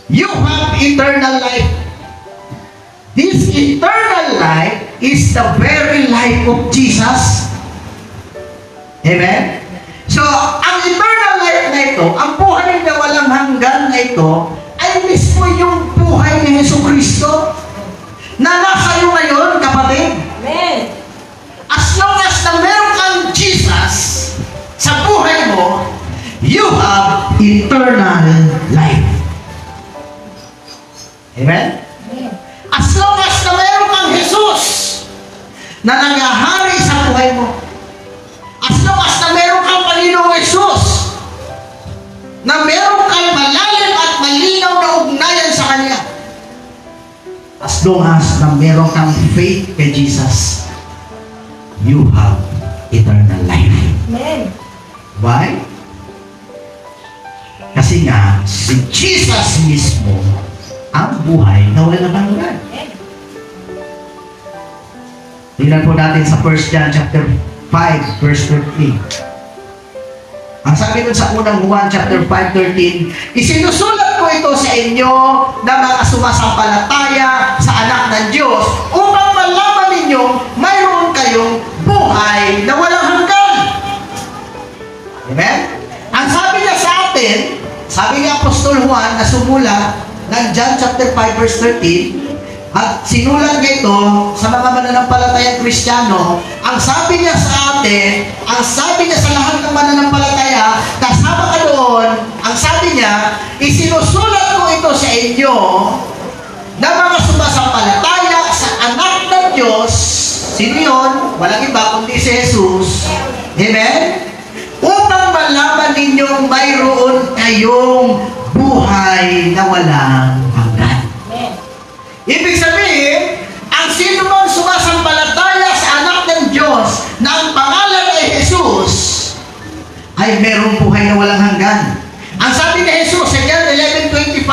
You have eternal life. This eternal life is the very life of Jesus. Amen? So, ang eternal life na ito, ang buhay na walang hanggan na ito, ay mismo yung buhay ni Jesucristo na nasa iyo ngayon, kapatid. Amen. As long as na meron kang Jesus sa buhay mo, you have eternal life. Amen? As long as na meron kang Jesus na nangyahari sa buhay mo, as long as na meron kang Panginoong Jesus na meron kang malalim at malinaw na ugnayan sa Kanya, as long as na meron kang faith kay Jesus, you have eternal life. Amen. Why? Kasi nga, si Jesus mismo ang buhay na walang hanggan. Tingnan po natin sa 1 John chapter 5, verse 13. Ang sabi nun sa unang Juan chapter 5:13, isinusulat ko ito sa inyo na mga sumasampalataya sa anak ng Diyos upang malaman ninyo mayroon kayong buhay na walang hanggan. Amen? Ang sabi niya sa atin, sabi ni Apostol Juan na sumulat ng John chapter 5 verse 13, at sinulat niya ito sa mga mananampalatayang Kristiyano, ang sabi niya sa atin, ang sabi niya sa lahat ng mananampalataya, kasama ka doon, ang sabi niya, isinusulat ko ito sa inyo na mga sumasampalataya sa anak ng Diyos. Sino yun? Walang iba kundi si Jesus. Amen? Upang malaman ninyong mayroon kayong buhay na walang hanggan. Ibig sabihin, ang sino mang sumasampalataya sa anak ng Diyos na ang pangalan ay Jesus, ay merong buhay na walang hanggan. Ang sabi ni Jesus sa John 11:25,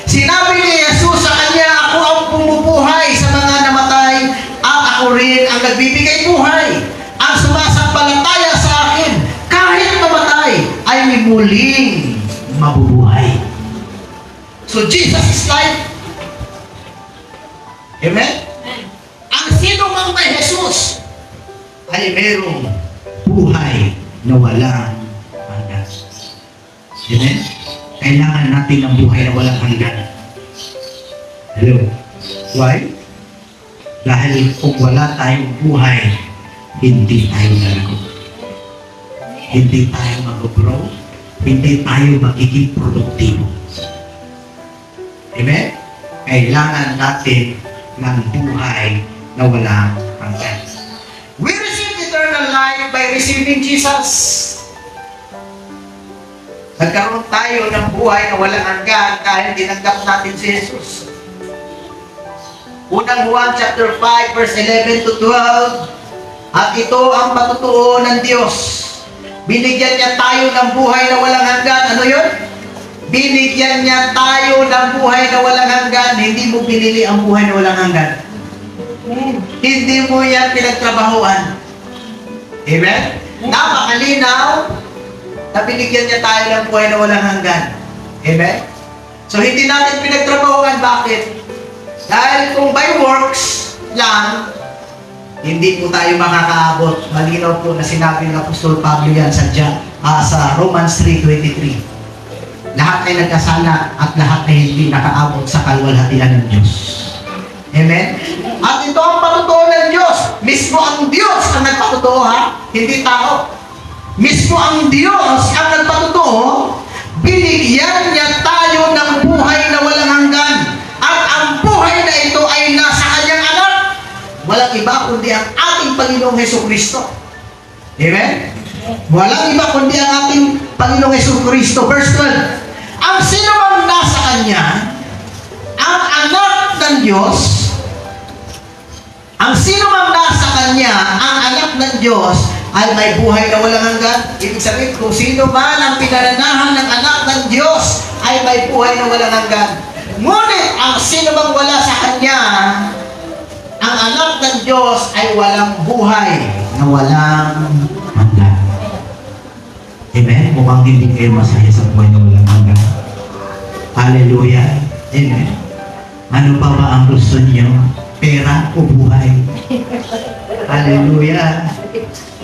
sinabi ni Jesus sa kanya, ako ang bumubuhay sa mga namatay at ako rin ang nagbibigay buhay. Ang sumasampalataya sa akin, kahit mamatay, ay may muling mabubuhay. So Jesus is life. Amen? Ang sino mang may Jesus ay merong buhay na walang hanggan. Amen? Kailangan natin ng buhay na walang hanggan. Hello? Why? Dahil kung wala tayong buhay, hindi tayo lalago. Hindi tayo mag-grow. Hindi tayo magiging produktibo. Amen? Kailangan natin ng buhay na walang hanggan. We receive eternal life by receiving Jesus. Nagkaroon tayo ng buhay na walang hanggan dahil tinanggap natin si Jesus. Unang Juan chapter 5 verse 11 to 12, at ito ang patutuo ng Diyos. Binigyan niya tayo ng buhay na walang hanggan. Ano yun? Binigyan niya tayo ng buhay na walang hanggan. Hindi mo pinili ang buhay na walang hanggan. Amen. Hindi mo yan pinagtrabahuan. Amen? Napakalinaw na binigyan niya tayo ng buhay na walang hanggan. Amen? So hindi natin pinagtrabahuan. Bakit? Dahil kung by works lang, hindi po tayo makakaabot. Malinaw po na sinabi ng Apostol Pablo yan sa Romans 3:23. Lahat ay nagkasala at lahat ay hindi nakaabot sa kalwalhatian ng Diyos. Amen? At ito ang patutuo ng Diyos. Mismo ang Diyos ang nagpatutuo, ha? Hindi tao. Mismo ang Diyos ang nagpatutuo. Binigyan niya tayo ng buhay na walang hanggan. At ang buhay na ito ay nasa kanyang anak. Walang iba kundi ang ating Panginoong Jesucristo. Amen? Walang iba kundi ang ating Panginoong Jesucristo. Verse 12. Ang sino mang nasa Kanya, ang anak ng Diyos, ang sino mang nasa Kanya, ang anak ng Diyos, ay may buhay na walang hanggan. Ibig sabihin, kung sino man ang pinananahan ng anak ng Diyos, ay may buhay na walang hanggan. Ngunit, ang sino mang wala sa Kanya, ang anak ng Diyos ay walang buhay na walang hanggan. Amen? Mukhang hindi kayo masaya sa buhay na walang hanggan. Hallelujah. Amen. Ano pa ba ang gusto niyo? Pera o buhay? Hallelujah.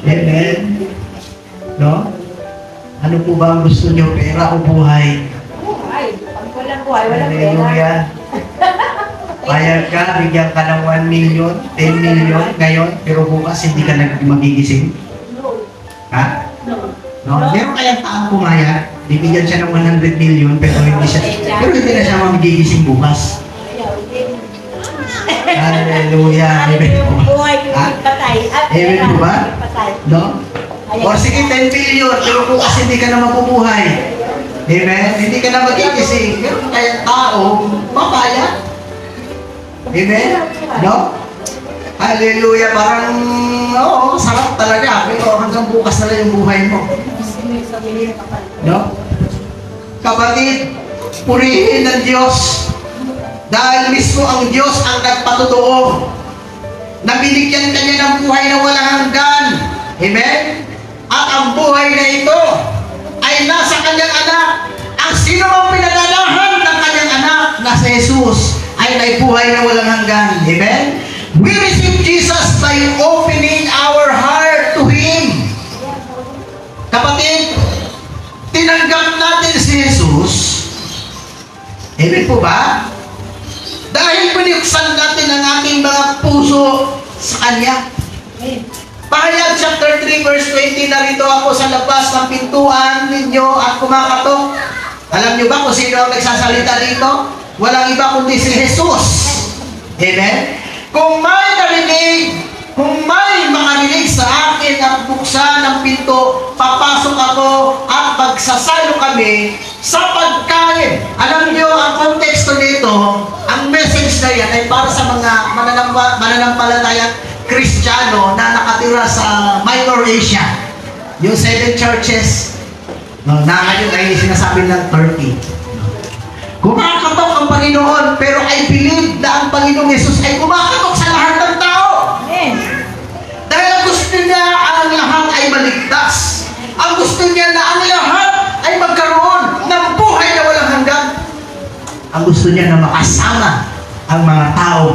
Amen. No? Ano po ba ang gusto niyo? Pera o buhay? Buhay. Pag walang buhay, walang pera. Hallelujah. Bayad ka, bigyan ka ng 1 million, 10 million ngayon, pero bukas hindi ka magigising. No. Ha? No? Meron kayang taong pumayag, bibigyan siya ng 100 million, pero hindi na siya magigising bukas. Ayaw, hindi. Hallelujah. Ano Amen po yung ba? buhay kung Ha? hindi patay? Amen po ba? Patay. No? O sige, 10 billion, pero bukas hindi ka na mabubuhay. Amen? Hindi ka na magigising. Meron kayang tao, papayag. Amen? No? Hallelujah. Parang, oo, sarap talaga. Pero hanggang bukas na lang yung buhay mo. No? Kapatid, purihin ng Diyos. Dahil mismo ang Diyos ang nagpatotoo. Na binigyan ka niya ng buhay na walang hanggan. Amen? At ang buhay na ito ay nasa kanyang anak. Ang sino mang pinaganahan ng kanyang anak na si Jesus ay may buhay na walang hanggan. Amen? We receive Jesus by opening our heart to Him. Kapatid, tinanggap natin si Jesus. Amen po ba? Dahil pinuksan natin ang ating mga puso sa Kanya. Pahayag chapter 3 verse 20, narito ako sa labas ng pintuan ninyo at kumakatok. Alam niyo ba kung sino ang nagsasalita dito? Walang iba kundi si Jesus. Amen? Kung may makarinig sa akin at buksan ng pinto, papasok ako at magsasalo kami sa pagkain. Alam niyo, ang konteksto nito, ang message na yan ay para sa mga mananampalatayang Kristiyano na nakatira sa Minor Asia. Yung 7 churches na ngayon ay sinasabi ng Turkey. Kumakatok ang Panginoon, pero I believe na ang Panginoong Jesus ay kumakatok sa lahat ng tao. Amen. Dahil ang gusto niya ang lahat ay maligtas. Ang gusto niya na ang lahat ay magkaroon ng buhay na walang hanggan. Ang gusto niya na makasama ang mga tao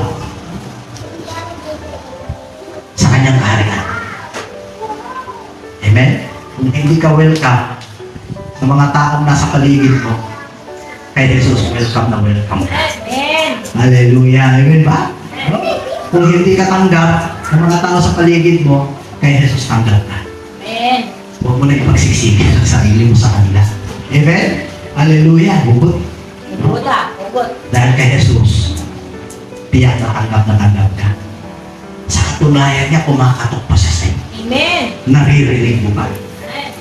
sa kanyang kaharian. Amen? Kung hindi ka welcome sa mga taong nasa paligid mo, kay Jesus, welcome na welcome ka. Amen. Hallelujah. Amen ba? No? Kung hindi ka tanggap ng mga tao sa paligid mo, kay Jesus tanggap ka. Amen. Huwag mo na ipagsisigi ang sarili mo sa kanila. Amen? Hallelujah. Hugot. Buda. Hugot. Dahil kay Jesus, tiyak na tanggap ka. Sa katunayan niya, kumakatok pa siya sa'yo. Amen. Naririnig mo ba?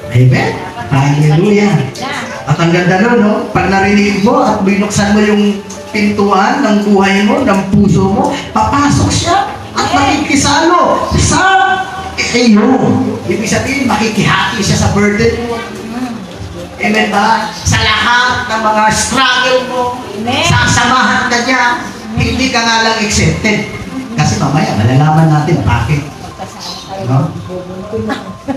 Amen? Hallelujah. At ang ganda nun, no? Pag narinig mo at binuksan mo yung pintuan ng buhay mo, ng puso mo, papasok siya at makikisalo sa iyo. Ibig sabihin, makikihati siya sa burden mo. Amen ba? Sa lahat ng mga struggle mo, Amen. sasamahan ka niya, hindi ka nga lang accepted. Kasi mamaya, malalaman natin bakit. No?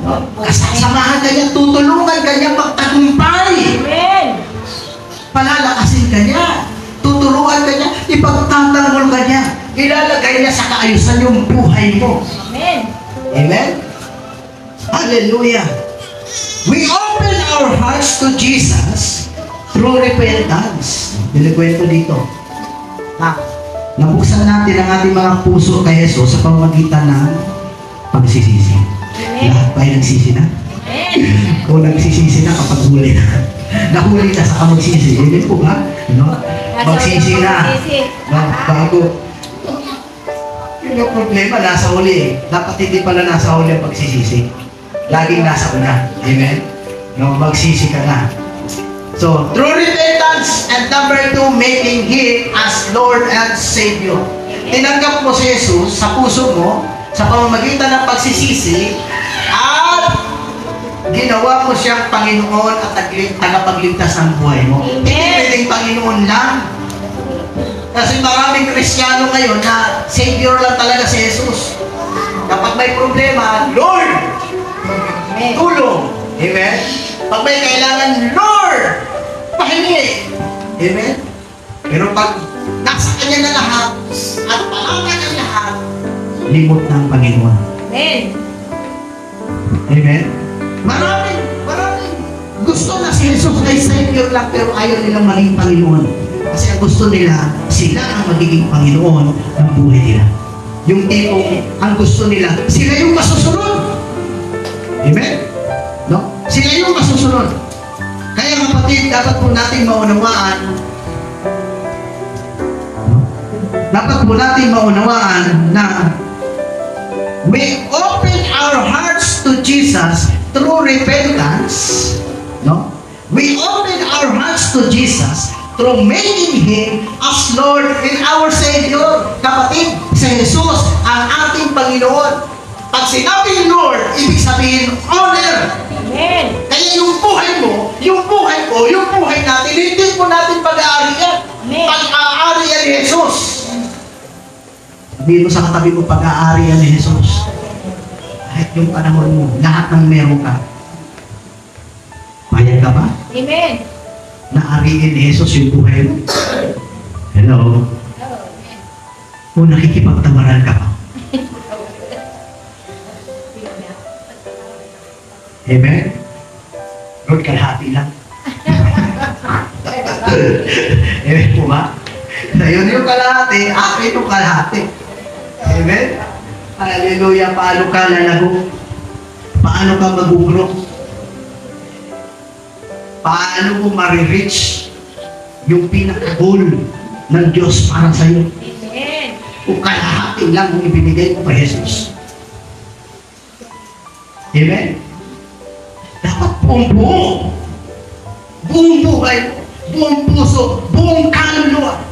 No? Kasasamahan ka niya, tutulungan ka niya magtagumpay. Amen. Palalakasin ka niya, tutulungan ka niya, ipagtatanggol ka niya, ilalagay niya sa kaayusan yung buhay mo. Amen. Amen? Hallelujah. We open our hearts to Jesus through repentance. Nilikwento dito. Nabuksan natin ang ating mga puso kay Jesus sa pamamagitan ng pagsisisi. Amen. Lahat ba ay nagsisi na? Amen. Kung nagsisisi na kapag huli na. Nahuli na sa magsisi. Hindi po ba? No? Magsisi na. No? Bago. Yun yung problema, nasa huli eh. Dapat hindi pala nasa huli ang pagsisisi. Laging nasa una. Amen? No, magsisi ka na. So, through repentance and number 2, making Him as Lord and Savior. Tinanggap mo si Jesus sa puso mo sa pamamagitan ng pagsisisi at ginawa mo siyang Panginoon at tagapagligtas ng buhay mo. Amen. Hindi pwedeng Panginoon lang. Kasi maraming Kristiyano ngayon na Savior lang talaga si Jesus. Kapag may problema, Lord, tulong. Amen? Pag may kailangan, Lord, pahingi. Amen? Pero pag nasa Kanya na lahat, at pangalan ang lahat, limot na ang Panginoon. Amen. Amen? Maraming gusto na si Jesus ay Savior lang, pero ayaw nilang maging Panginoon. Kasi ang gusto nila, sila ang magiging Panginoon ng buhay nila. Yung tipong, ang gusto nila, sila yung masusunod. Amen? No? Sila yung masusunod. Kaya kapatid, dapat po natin maunawaan, na we open our hearts to Jesus through repentance. No? We open our hearts to Jesus through making Him as Lord and our Savior. Kapatid, si Jesus ang ating Panginoon. Pag sinabing Lord, ibig sabihin honor. Amen. Kaya yung buhay mo, yung buhay ko, yung buhay natin, hindi po natin pag-aarian. Amen. Pag-aarian ni Jesus. Sabihin mo sa katabi mo, pag-aarian ni Jesus. Kahit yung panahon mo, lahat ng meron ka. Payag ka ba? Amen. Naariin ni Jesus yung buhay mo? Hello? O nakikipagtamaran ka pa? Amen? Lord, kalahati lang. Amen po ba? Yun yung kalahati, akin yung kalahati. Amen? Hallelujah, paano ka lalago? Paano ka mag-grow? Paano mo marireach yung pinaka-goal ng Diyos para sa iyo? Amen. Kung kalahati lang kung ibinigay mo kay Jesus. Amen? Dapat buong buo. Buong buhay mo. Buong puso. Buong kaluluwa.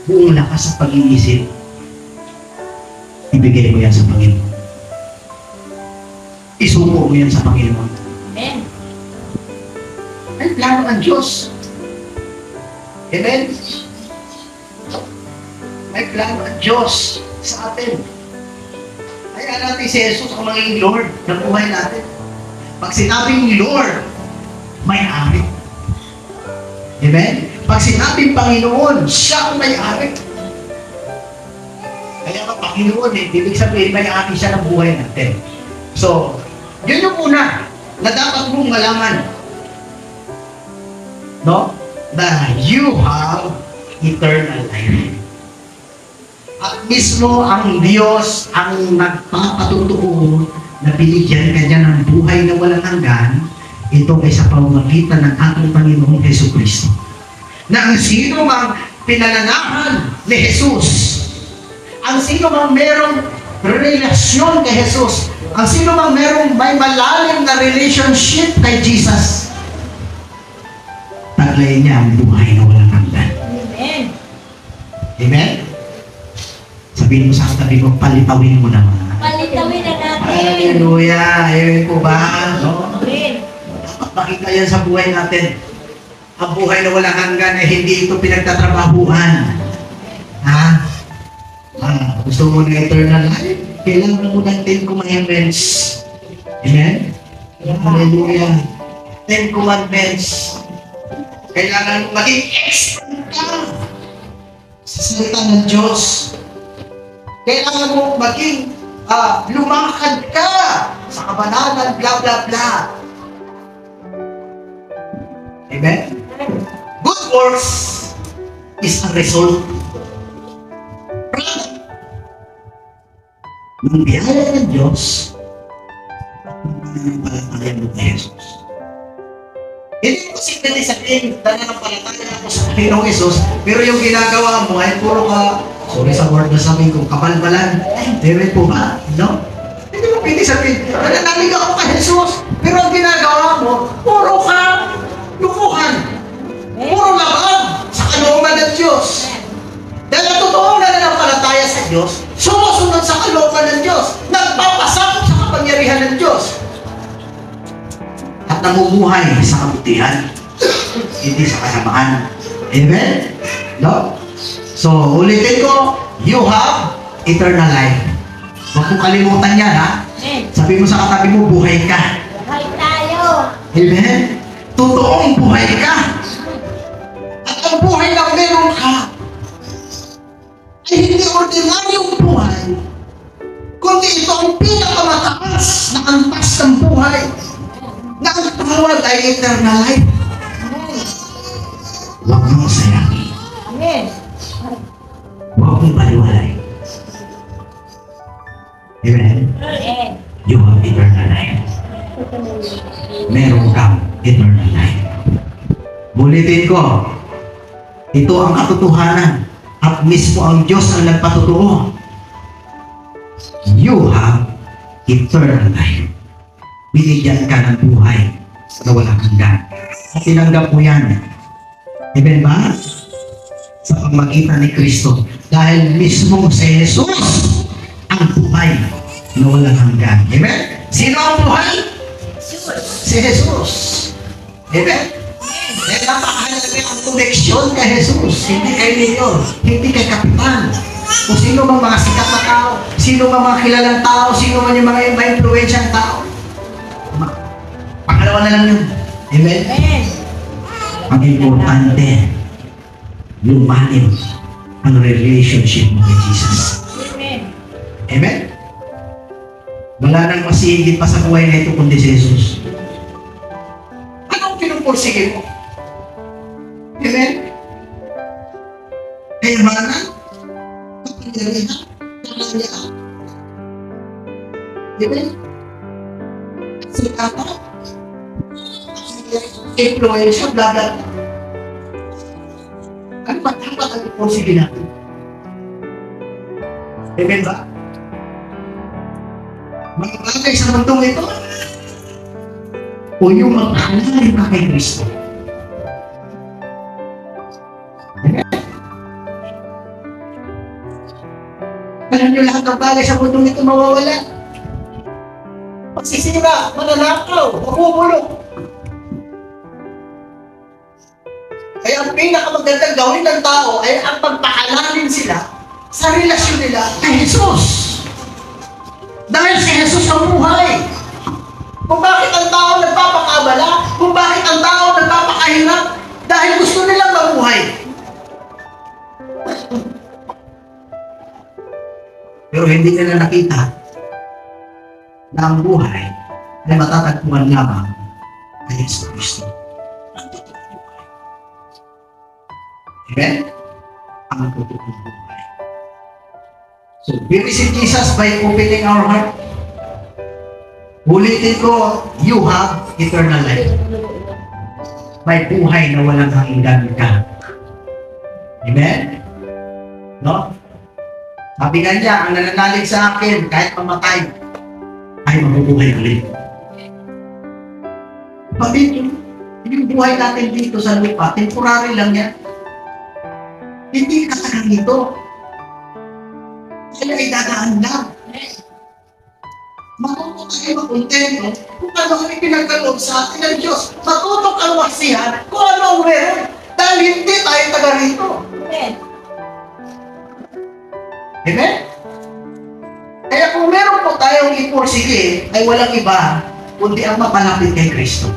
Buong lakas sa pag-iisip. Ibigay mo yan sa Panginoon. Isuko mo yan sa Panginoon. Amen. Ay, plano ng Diyos. Amen? May plano ng Diyos sa atin. Kaya natin si Jesus ang maging Lord ng buhay natin. Pag sinabing Lord, may-ari. Amen? Pag sinabing Panginoon, siya ang may-ari. Kaya ka Panginoon ibig sabihin may-ari siya ng buhay natin. So, yun yung una na dapat mong malaman. No? That you have eternal life. At mismo ang Diyos ang nagpapatutuo na binigyan kanya ng buhay na walang hanggan. Ito ay sa pamamagitan ng ating Panginoong Jesucristo. Na ang sino mang pinananahan ni Jesus, ang sino mang merong relasyon kay Jesus, ang sino mang merong may malalim na relationship kay Jesus, taglay niya ang buhay na walang hanggan. Amen. Amen? Sabihin mo sa katabi mo, palitawin mo naman. Palitawin na natin. Hallelujah! Amen po ba? No? Amen. Dapat makita yan sa buhay natin. Ang buhay na walang hanggan ay hindi ito pinagtatrabahuan. Ha? Gusto mo ng eternal life? Kailangan mo ng 10 commandments. Amen? Hallelujah. 10 commandments. Kailangan mo maging expert ka sa salita ng Diyos. Kailangan mo maging lumakad ka sa kabanalan, bla bla bla. Amen? Good works is a result ng biyaya ng Diyos at ng pananampalataya mo kay Jesus. Hindi mo kasi pwede sabihin, nananampalataya ako sa Panginoong Jesus, pero yung ginagawa mo ay puro ka, sorry sa word na sabihin kong kabalbalan. Amen po ba? No? Hindi mo pwede sabihin, nananalig ako kay Jesus, pero ang ginagawa mo, puro ka lukuhan. Puro labag sa kalooban ng Diyos. Dahil ang totoong nananampalataya sa Diyos, sumusunod sa kalooban ng Diyos, nagpapasakop sa kapangyarihan ng Diyos, at namumuhay sa kabutihan, hindi sa kasamaan. Amen? No? So, ulitin ko, you have eternal life. Huwag kong kalimutan yan, ha? Amen. Sabi mo sa katabi mo, buhay ka. Buhay tayo. Amen? totoong buhay ka. At ang buhay na meron ka ay hindi ordinaryong buhay, kundi ito ang pinakamataas na antas ng buhay, na ang tawag ay eternal life. Huwag mong sayangin. Amen. Huwag mong baliwalay. Amen? Amen. You have eternal life. Meron kang eternal life. Bulitin ko, ito ang katotohanan at mismo ang Diyos ang nagpatotoo. You have eternal life. Binigyan ka ng buhay na walang hanggan. Tinanggap mo yan. Amen ba? Sa pamagitan ni Kristo. Dahil mismo si Jesus ang buhay na walang hanggan. Amen? Sino ang buhay? Si Jesus. Amen? Eh, napakahalaga ang koneksyon kay Jesus. Hindi kay ninyo. Hindi kay Kapitan. Kung sino bang mga sikat na tao, sino bang mga kilalang tao, sino man yung mga ma-influensyang tao. Pangalawa na lang yun. Amen? Amen. Ang importante, lumalim ang relationship mo kay Jesus. Amen. Amen? Wala nang masigit pa sa buhay na ito kundi si Jesus. Anong pinupursige mo? Amen? Kayamanan? Kapangyarihan? Kapangyarihan? Amen? Sikata? Influensya? Bla bla bla. Ano ba dapat ang pinupursige natin? Amen ba? Mga bagay sa mundong ito o yung magkalalim ka kay Kristo. Amen? Alam niyo lahat ng bagay sa mundong ito mawawala. Pagsisira, mananakaw, mabubulok. Kaya ang pinakamagandang gawin ng tao ay ang pagpakalalim sila sa relasyon nila kay Jesus. Dahil si Jesus ang buhay. Kung bakit ang tao nagpapakabala, kung bakit ang tao nagpapakahirap, dahil gusto nilang mabuhay. Pero hindi nila nakita na ang buhay ay matatagpuan lamang kay Jesus Cristo. Ang totoong buhay. Amen? Ang totoong buhay. So, we receive Jesus by opening our heart. Ulitin ko, you have eternal life. May buhay na walang hanggan ka. Amen? No? Sabi nga niya, ang nananalig sa akin, kahit mamatay, ay mabubuhay ulit. Bakit yung buhay natin dito sa lupa, temporary lang yan. Hindi katagal ito. Kaya ay dadaan lang. Matuto tayo makontento kung ano ang ipinagkaloob sa atin ng Diyos. Matuto kang maksihan kung ano ang meron. Dahil hindi tayo taga rito. Amen. Amen? Kaya kung meron po tayong ipursige, ay walang iba, kundi ang mapalapit kay Kristo.